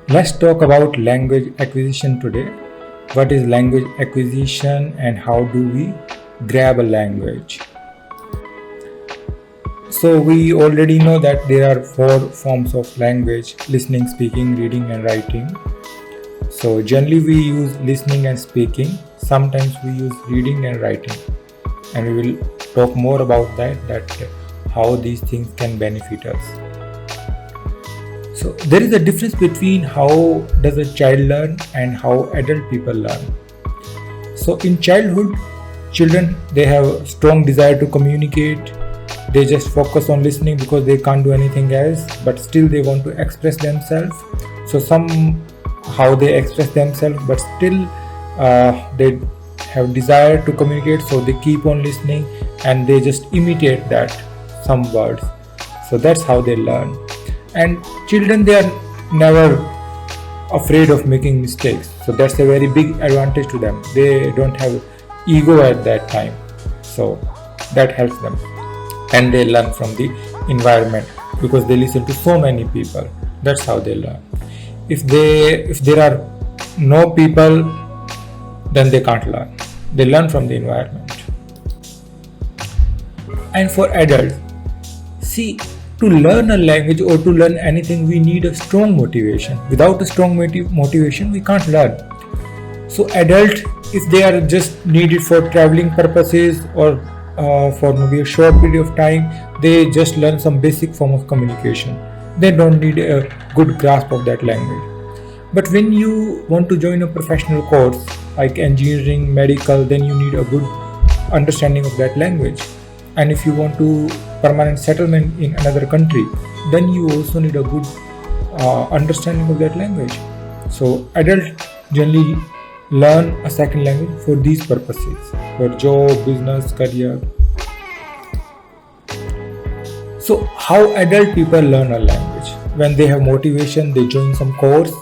Let's talk about language acquisition today. What is language acquisition and how do we grab a language? So, we already know that there are four forms of language: listening, speaking, reading, and writing. So, generally, we use listening and speaking. Sometimes we use reading and writing. And we will talk more about that how these things can benefit us. So there is a difference between how does a child learn and how adult people learn. So in childhood, children, they have a strong desire to communicate. They just focus on listening because they can't do anything else, but still they want to express themselves. So somehow they express themselves, but still they have desire to communicate, so they keep on listening and they just imitate that some words. So that's how they learn. And children, they are never afraid of making mistakes, so that's a very big advantage to them. They don't have ego at that time, so that helps them. And they learn from the environment because they listen to so many people. That's how they learn. If there are no people, then they can't learn. They learn from the environment. And for adults, see, to learn a language or to learn anything, we need a strong motivation. Without a strong motivation, we can't learn. So adult, if they are just needed for traveling purposes or for maybe a short period of time, they just learn some basic form of communication. They don't need a good grasp of that language. But when you want to join a professional course like engineering, medical, then you need a good understanding of that language. And if you want to permanent settlement in another country, then you also need a good understanding of that language. So adults generally learn a second language for these purposes, for job, business, career. So how adult people learn a language? When they have motivation, they join some course,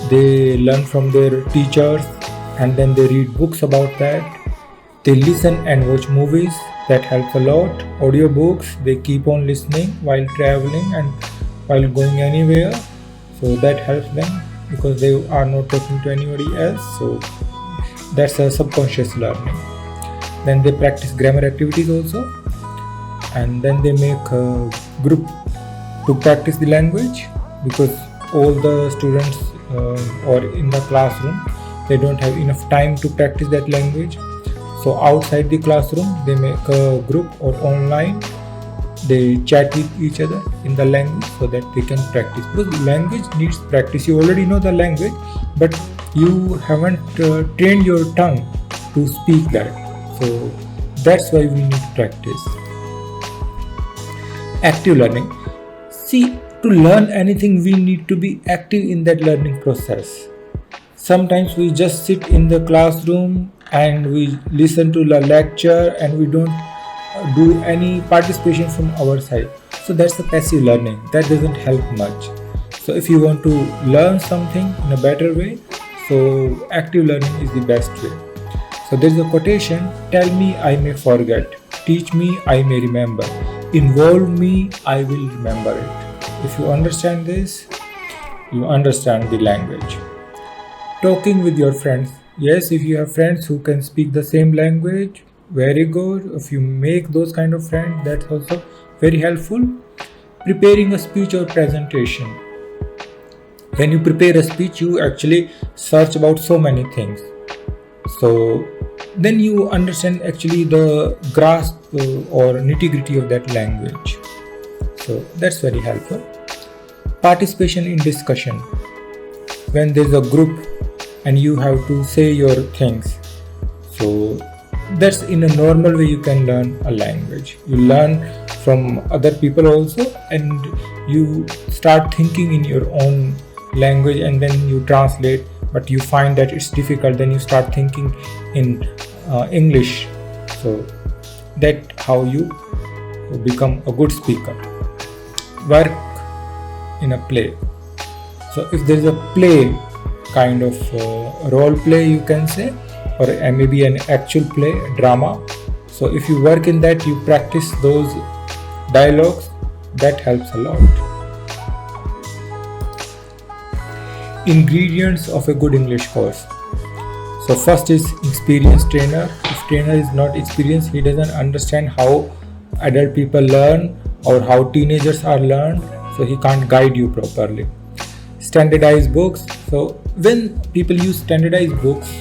they learn from their teachers, and then they read books about that. They listen and watch movies. That helps a lot. Audiobooks, they keep on listening while traveling and while going anywhere. So that helps them because they are not talking to anybody else. So that's a subconscious learning. Then they practice grammar activities also. And then they make a group to practice the language because all the students or in the classroom, they don't have enough time to practice that language. So outside the classroom, they make a group or online, they chat with each other in the language so that they can practice. Because language needs practice. You already know the language, but you haven't trained your tongue to speak that. So that's why we need practice. Active learning. See, to learn anything, we need to be active in that learning process. Sometimes we just sit in the classroom and we listen to the lecture and we don't do any participation from our side. So that's the passive learning. That doesn't help much. So if you want to learn something in a better way, so active learning is the best way. So there's a quotation: tell me, I may forget. Teach me, I may remember. Involve me, I will remember it. If you understand this, you understand the language. Talking with your friends. Yes, if you have friends who can speak the same language, very good. If you make those kind of friends, that's also very helpful. Preparing a speech or presentation. When you prepare a speech, you actually search about so many things. So then you understand actually the grasp or nitty-gritty of that language. So that's very helpful. Participation in discussion. When there's a group and you have to say your things, so that's in a normal way you can learn a language. You learn from other people also, and you start thinking in your own language and then you translate, but you find that it's difficult, then you start thinking in English. So that's how you become a good speaker. Work in a play. So if there is a play, kind of role play you can say, or maybe an actual play, drama. So if you work in that, you practice those dialogues, that helps a lot. ingredients of a good English course. So first is experienced trainer. If trainer is not experienced, he doesn't understand how adult people learn or how teenagers are learned, so he can't guide you properly. Standardized books. So when people use standardized books,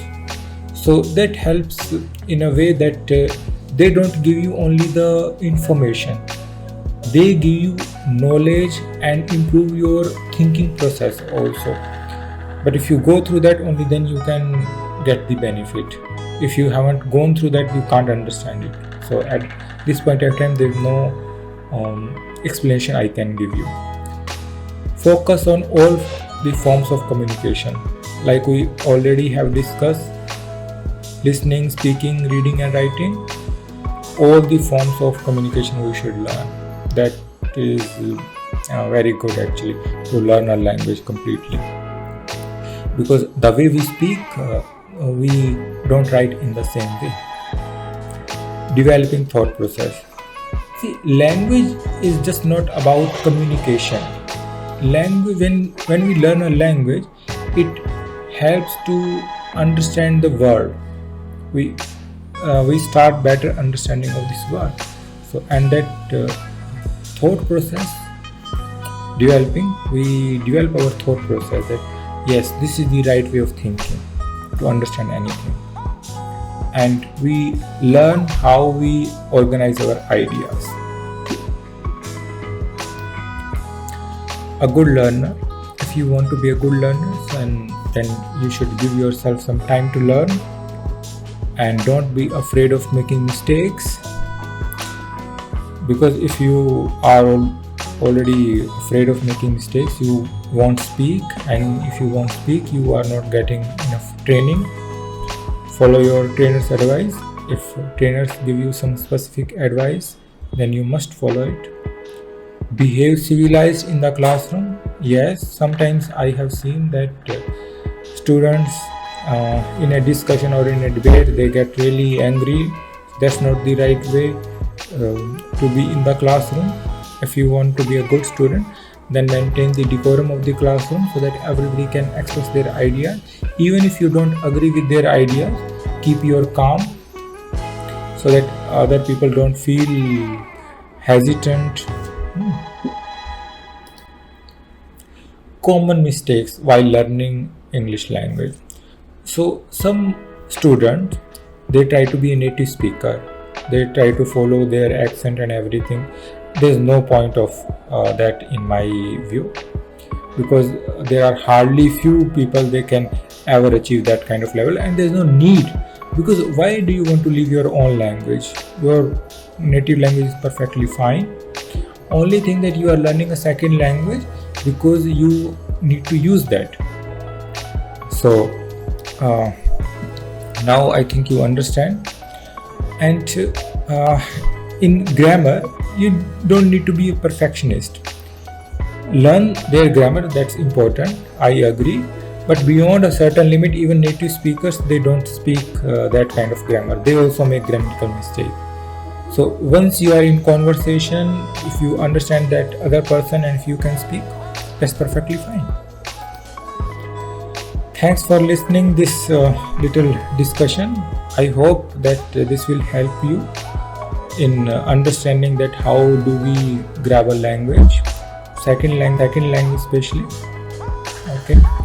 so that helps in a way that they don't give you only the information, they give you knowledge and improve your thinking process also. But if you go through that, only then you can get the benefit. If you haven't gone through that, you can't understand it. So at this point of time, there is no explanation I can give you. Focus on all the forms of communication, like we already have discussed: listening, speaking, reading and writing. All the forms of communication we should learn. That is very good actually, to learn a language completely, because the way we speak, we don't write in the same way. Developing thought process. See, language is just not about communication. Language, when we learn a language, it helps to understand the world. We start better understanding of this world. So, and that thought process developing, we develop our thought process that yes, this is the right way of thinking to understand anything, and we learn how we organize our ideas. A good learner. If you want to be a good learner, then you should give yourself some time to learn, and don't be afraid of making mistakes, because if you are already afraid of making mistakes, you won't speak, and if you won't speak, you are not getting enough training. Follow your trainer's advice. If trainers give you some specific advice, then you must follow it. Behave civilized in the classroom. Yes, sometimes I have seen that students in a discussion or in a debate, they get really angry. That's not the right way to be in the classroom. If you want to be a good student, then maintain the decorum of the classroom so that everybody can express their ideas. Even if you don't agree with their ideas, keep your calm so that other people don't feel hesitant. Common mistakes while learning English language. So some students, they try to be a native speaker. They try to follow their accent and everything. There's no point of that in my view, because there are hardly few people they can ever achieve that kind of level, and there's no need, because why do you want to leave your own language? Your native language is perfectly fine. Only thing that you are learning a second language because you need to use that. So now I think you understand. And in grammar, you don't need to be a perfectionist. Learn their grammar, that's important, I agree, but beyond a certain limit, even native speakers, they don't speak that kind of grammar. They also make grammatical mistake. So once you are in conversation, if you understand that other person and if you can speak, that's perfectly fine. Thanks for listening this little discussion. I hope that this will help you in understanding that how do we grab a language, second language especially. Okay.